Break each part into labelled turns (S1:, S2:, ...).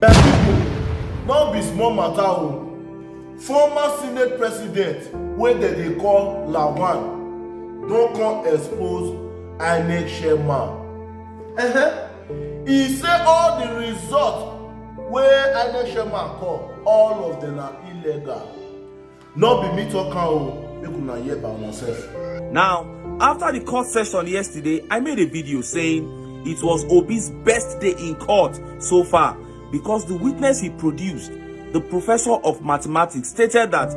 S1: My people, no be small matter o. Former Senate President wey dem dey call Lawan don come expose Inec Chairmen. He say all the results wey Inec Chairmen call, all of them are illegal. No be me talk am o, make una hear by una sef.
S2: Now, after the court session yesterday, I made a video saying it was Obi's best day in court so far because the witness he produced, the professor of mathematics, stated that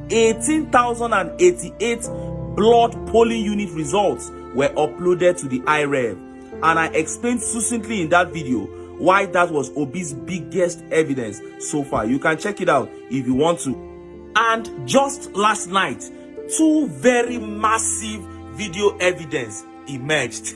S2: 18,088 blood polling unit results were uploaded to the IREV, and I explained succinctly in that video why that was Obi's biggest evidence so far. You can check it out if you want to. And just last night, two very massive video evidence emerged.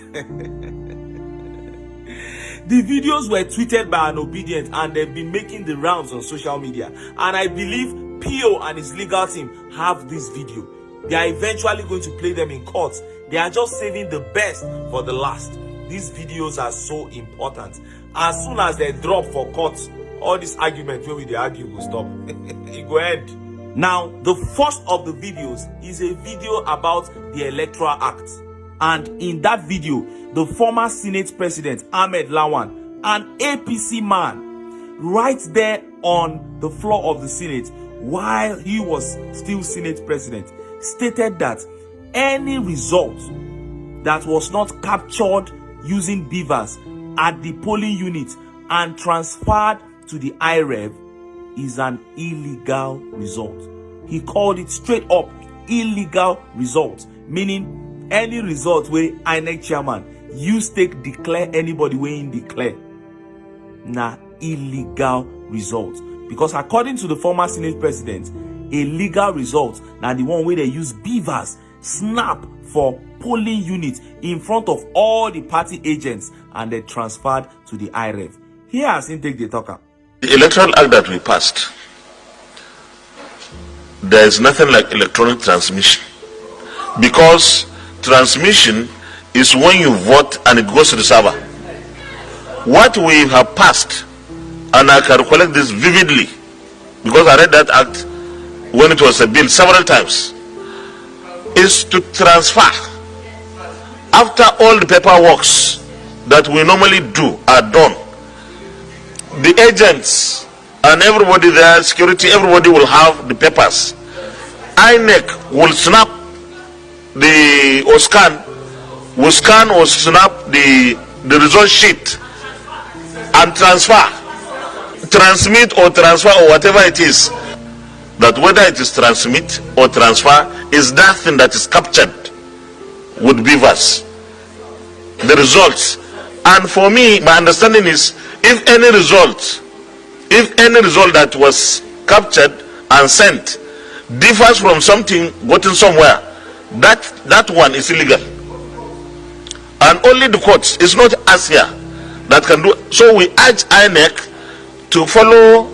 S2: The videos were tweeted by an obedient and they've been making the rounds on social media. And I believe P.O. and his legal team have this video. They are eventually going to play them in court. They are just saving the best for the last. These videos are so important. As soon as they drop for court, all this argument where they argue will stop. It will end. Now, the first of the videos is a video about the Electoral Act. And in that video, the former Senate President, Ahmed Lawan, an APC man, right there on the floor of the Senate, while he was still Senate President, stated that any result that was not captured using Bvas at the polling unit and transferred to the IREV is an illegal result. He called it straight up illegal result, meaning any result where Inec chairman use take declare anybody wey in declare na illegal result, because according to the former Senate President, a legal result na the one where they use Bvas snap for polling unit in front of all the party agents and they transferred to the IREV. Here as him take the talker.
S3: The Electoral Act that we passed, there is nothing like electronic transmission, because transmission is when you vote and it goes to the server. What we have passed, and I can recollect this vividly because I read that act when it was a bill several times, is to transfer after all the paperwork that we normally do are done. The agents and everybody there, security, everybody will have the papers. Inec will snap will scan or snap the result sheet and transmit or transfer or whatever it is. That whether it is transmit or transfer is that thing that is captured with Bvas, the results. And for me, my understanding is if any result that was captured and sent differs from something gotten somewhere, that one is illegal. And only the courts, it's not us here that can do. So we urge INEC to follow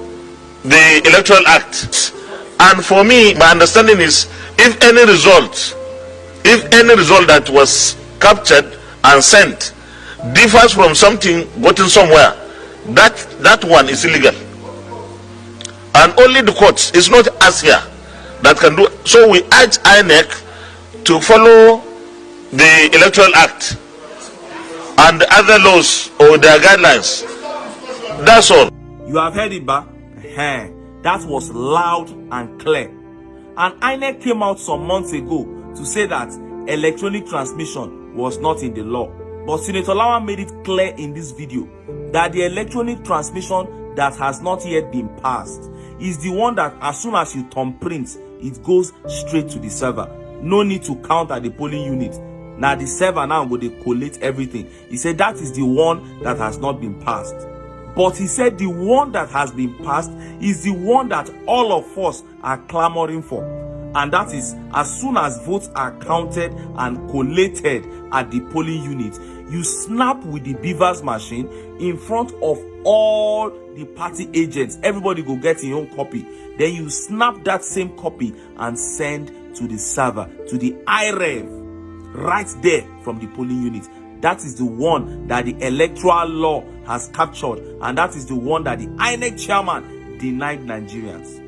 S3: the Electoral Act. And for me, my understanding is if any result that was captured and sent differs from something gotten somewhere, that one is illegal. And only the courts, it's not us here that can do. So we urge INEC to follow the Electoral Act and the other laws or their guidelines. That's all.
S2: You have heard it, ba? That was loud and clear. And INEC came out some months ago to say that electronic transmission was not in the law. But Senator Lawan made it clear in this video that the electronic transmission that has not yet been passed is the one that as soon as you thumbprint, it goes straight to the server. No need to count at the polling unit. Now the server now will they collate everything. He said that is the one that has not been passed. But he said the one that has been passed is the one that all of us are clamoring for. And that is as soon as votes are counted and collated at the polling unit, you snap with the Bvas machine in front of all the party agents. Everybody go get your own copy. Then you snap that same copy and send to the server, to the IREV, right there from the polling unit. that is the one that the electoral law has captured, and that is the one that the Inec chairman denied Nigerians.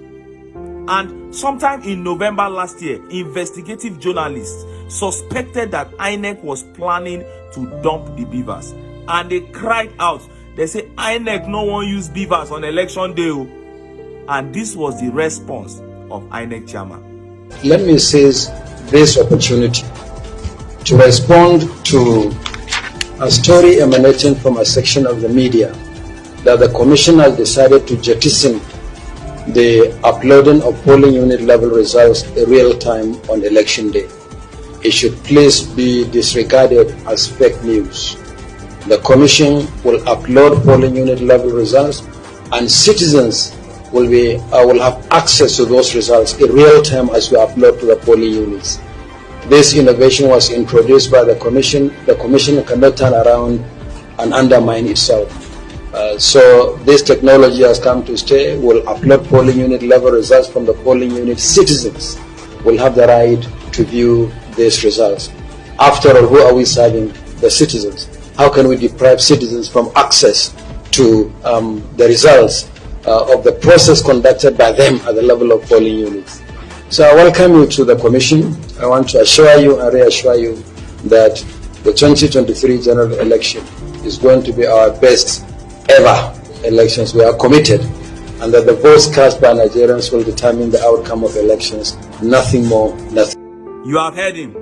S2: And sometime in November last year, investigative journalists suspected that Inec was planning to dump the Bvas, and they cried out. They say Inec no one use Bvas on election day, and this was the response of Inec chairman.
S4: Let me seize this opportunity to respond to a story emanating from a section of the media that the Commission has decided to jettison the uploading of polling unit level results in real time on election day. It should please be disregarded as fake news. The Commission will upload polling unit level results, and citizens will have access to those results in real time as we upload to the polling units. This innovation was introduced by the Commission. The Commission cannot turn around and undermine itself. So this technology has come to stay. We'll upload polling unit level results from the polling unit. Citizens will have the right to view these results. After all, who are we serving? The citizens. How can we deprive citizens from access to the results of the process conducted by them at the level of polling units? So I welcome you to the Commission. I want to assure you and reassure you that the 2023 general election is going to be our best ever elections. We are committed, and that the votes cast by Nigerians will determine the outcome of elections. Nothing more, nothing.
S2: You have heard him.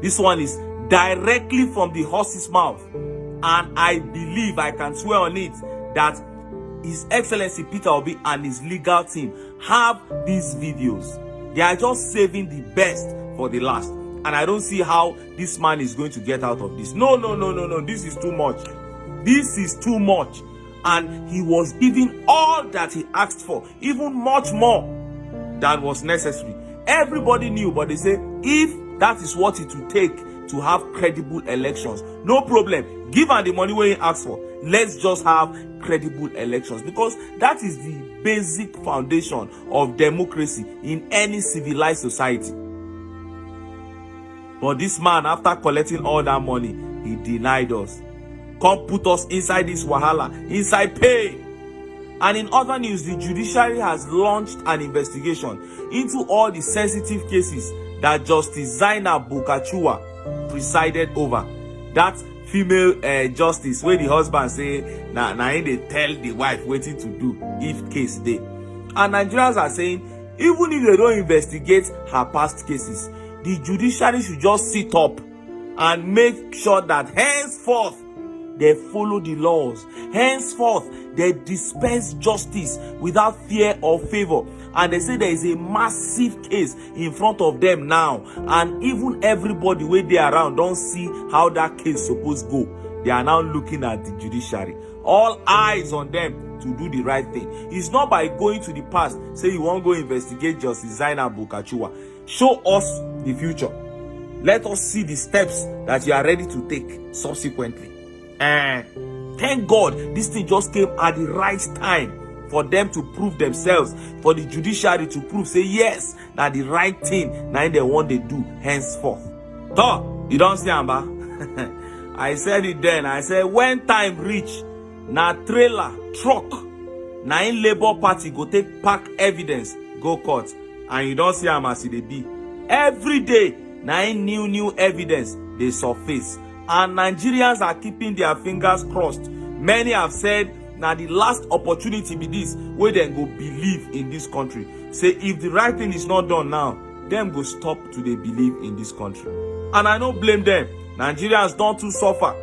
S2: This one is directly from the horse's mouth, and I believe, I can swear on it, that His Excellency Peter Obi and his legal team have these videos. They are just saving the best for the last, and I don't see how this man is going to get out of this. No, this is too much. This is too much. And he was giving all that he asked for, even much more than was necessary. Everybody knew, but they say if that is what it will take to have credible elections, no problem, give her the money where he asked for. Let's just have credible elections, because that is the basic foundation of democracy in any civilized society. But this man, after collecting all that money, he denied us. Come put us inside this wahala, inside pain. And in other news, the judiciary has launched an investigation into all the sensitive cases that Justice Zainab Bukachua presided over. That female justice where the husband say na they tell the wife waiting to do if case dey. And Nigerians are saying, even if they don't investigate her past cases, the judiciary should just sit up and make sure that henceforth they follow the laws. Henceforth, they dispense justice without fear or favor. And they say there is a massive case in front of them now. And even everybody where they around don't see how that case supposed go. They are now looking at the judiciary. All eyes on them to do the right thing. It's not by going to the past, say you won't go investigate Justice Zainab Bukachua. Show us the future. Let us see the steps that you are ready to take subsequently. Thank God this thing just came at the right time for them to prove themselves, for the judiciary to prove, say yes, that the right thing now they want to do henceforth. So, you don't see Amba? I said it then. I said when time reach, na trailer, truck, na in Labour Party go take pack evidence, go court, and you don't see am as they be. Every day, na in new evidence they surface. And Nigerians are keeping their fingers crossed. Many have said, now the last opportunity be this, where they go believe in this country. Say, if the right thing is not done now, them go stop to they believe in this country. And I don't blame them. Nigerians don't too suffer.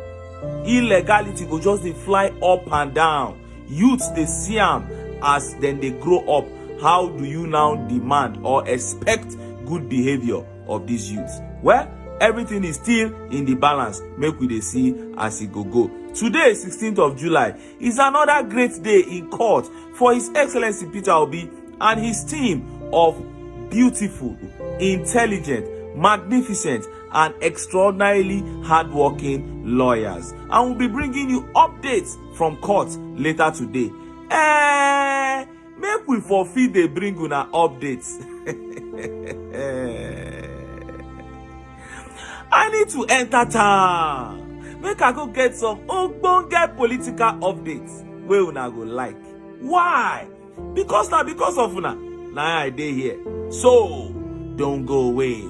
S2: Illegality go just they fly up and down. Youths, they see them as then they grow up. How do you now demand or expect good behavior of these youths? Well, everything is still in the balance. Make we dey see as it go. Today, 16th of July, is another great day in court for His Excellency Peter Obi and his team of beautiful, intelligent, magnificent, and extraordinarily hardworking lawyers. And we'll be bringing you updates from court later today. Make we forfeit they bring una updates. I need to enter town. make I go get some ogbonge political updates wey una go like. Why? Because of una. Now I dey here. So don't go away.